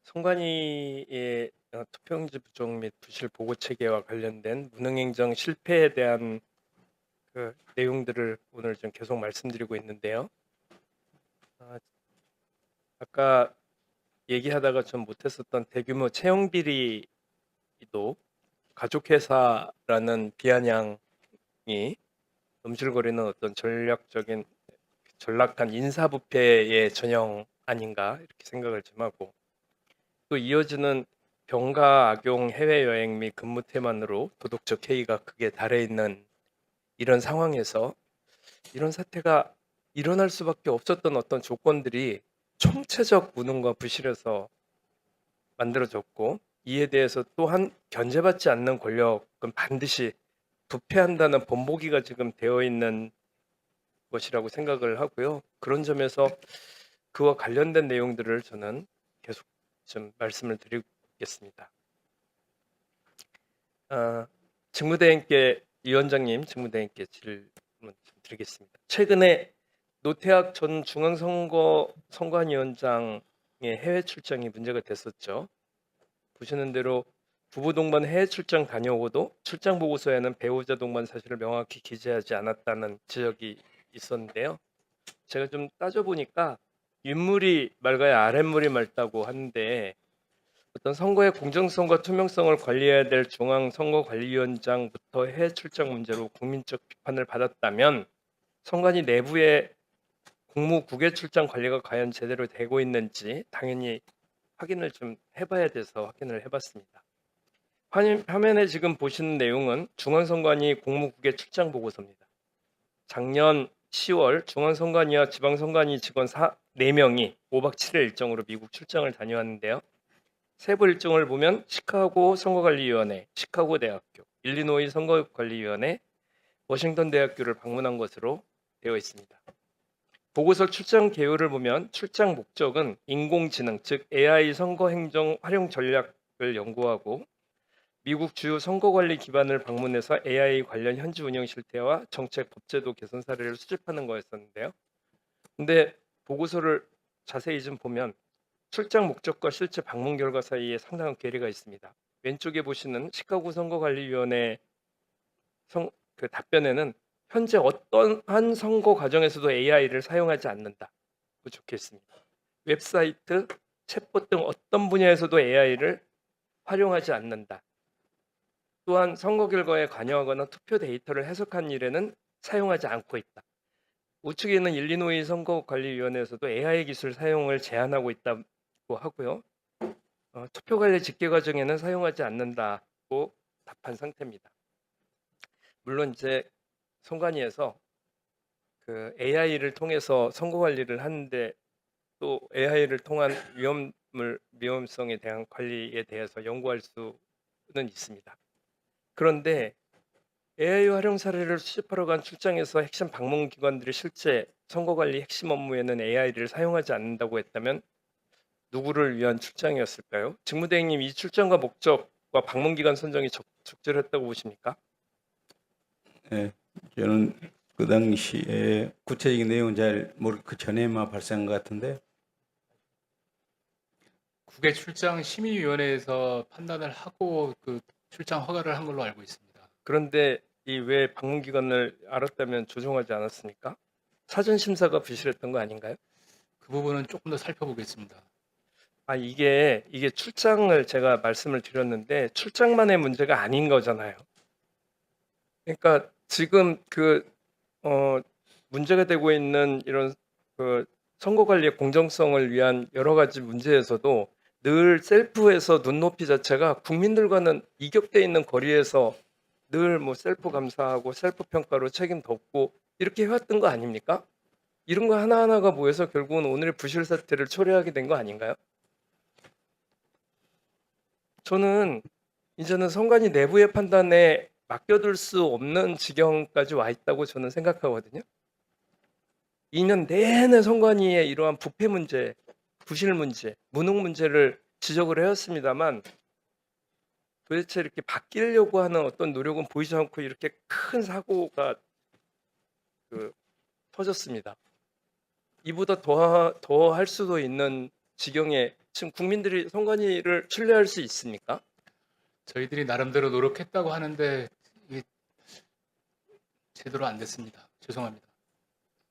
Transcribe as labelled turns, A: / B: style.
A: 송관이의 투표용지 부족 및 부실 보고 체계와 관련된 무능행정 실패에 대한 내용들을 오늘 좀 계속 말씀드리고 있는데요. 아, 아까 얘기하다가 좀 못했었던 대규모 채용 비리도 가족회사라는 비아냥이 넘실거리는 어떤 전락한 인사부패의 전형 아닌가 이렇게 생각을 좀 하고, 또 이어지는 병가 악용 해외여행 및 근무 태만으로 도덕적 해이가 극에 달해 있는 이런 상황에서 이런 사태가 일어날 수밖에 없었던 어떤 조건들이 총체적 무능과 부실에서 만들어졌고, 이에 대해서 또한 견제받지 않는 권력은 반드시 부패한다는 본보기가 지금 되어 있는 것이라고 생각을 하고요. 그런 점에서 그와 관련된 내용들을 저는 계속 좀 말씀을 드리겠습니다. 직무대행께 질문 좀 드리겠습니다. 최근에 노태학 전 중앙선거선관위원장의 해외 출장이 문제가 됐었죠. 보시는 대로 부부 동반 해외 출장 다녀오고도 출장 보고서에는 배우자 동반 사실을 명확히 기재하지 않았다는 지적이 있었는데요. 제가 좀 따져보니까 윗물이 맑아야 아랫물이 맑다고 하는데, 어떤 선거의 공정성과 투명성을 관리해야 될 중앙선거관리위원장부터 해외 출장 문제로 국민적 비판을 받았다면, 선관위 내부의 국무 국외 출장 관리가 과연 제대로 되고 있는지 당연히 확인을 좀 해봐야 돼서 확인을 해봤습니다. 화면에 지금 보시는 내용은 중앙선관위 국무 국외 출장 보고서입니다. 작년 10월 중앙선관위와 지방선관위 직원 4명이 5박 7일 일정으로 미국 출장을 다녀왔는데요. 세부 일정을 보면 시카고 선거관리위원회, 시카고 대학교, 일리노이 선거관리위원회, 워싱턴 대학교를 방문한 것으로 되어 있습니다. 보고서 출장 개요를 보면 출장 목적은 인공지능, 즉 AI 선거 행정 활용 전략을 연구하고 미국 주요 선거관리 기반을 방문해서 AI 관련 현지 운영 실태와 정책 법제도 개선 사례를 수집하는 거였었는데요. 근데 보고서를 자세히 좀 보면 출장 목적과 실제 방문 결과 사이에 상당한 괴리가 있습니다. 왼쪽에 보시는 시카고 선거관리위원회 답변에는 현재 어떠한 선거 과정에서도 AI를 사용하지 않는다고 적혀 있습니다. 웹사이트, 챗봇 등 어떤 분야에서도 AI를 활용하지 않는다. 또한 선거 결과에 관여하거나 투표 데이터를 해석한 일에는 사용하지 않고 있다. 우측에 있는 일리노이 선거관리위원회에서도 AI 기술 사용을 제한하고 있다고 하고요. 투표 관리 집계 과정에는 사용하지 않는다고 답한 상태입니다. 물론 이제 선관위에서 AI를 통해서 선거 관리를 하는데, 또 AI를 통한 위험성에 대한 관리에 대해서 연구할 수는 있습니다. 그런데 AI 활용 사례를 수집하러 간 출장에서 핵심 방문 기관들이 실제 선거 관리 핵심 업무에는 AI를 사용하지 않는다고 했다면 누구를 위한 출장이었을까요? 직무대행님, 이 출장과 목적과 방문 기간 선정이 적절했다고 보십니까?
B: 예, 저는 그 당시에 구체적인 내용은 잘 모르, 그 전에만 발생한 것 같은데,
C: 국외 출장 심의위원회에서 판단을 하고 그 출장 허가를 한 걸로 알고 있습니다.
A: 그런데 이 왜 방문 기간을 알았다면 조정하지 않았습니까? 사전 심사가 부실했던 거 아닌가요?
C: 그 부분은 조금 더 살펴보겠습니다.
A: 이게 출장을 제가 말씀을 드렸는데 출장만의 문제가 아닌 거잖아요. 그러니까 지금 문제가 되고 있는 이런 선거 관리의 공정성을 위한 여러 가지 문제에서도 늘 셀프에서 눈높이 자체가 국민들과는 이격돼 있는 거리에서 늘 뭐 셀프 감사하고 셀프 평가로 책임 덮고 이렇게 해왔던 거 아닙니까? 이런 거 하나하나가 모여서 결국은 오늘의 부실 사태를 초래하게 된 거 아닌가요? 저는 이제는 선관위 내부의 판단에 맡겨둘 수 없는 지경까지 와 있다고 저는 생각하거든요. 2년 내내 선관위의 이러한 부패 문제, 부실 문제, 무능 문제를 지적을 해왔습니다만 도대체 이렇게 바뀌려고 하는 어떤 노력은 보이지 않고 이렇게 큰 사고가 터졌습니다. 이보다 더 할 수도 있는 지경에 지금 국민들이 선관위를 신뢰할 수 있습니까?
C: 저희들이 나름대로 노력했다고 하는데 이게 제대로 안 됐습니다. 죄송합니다.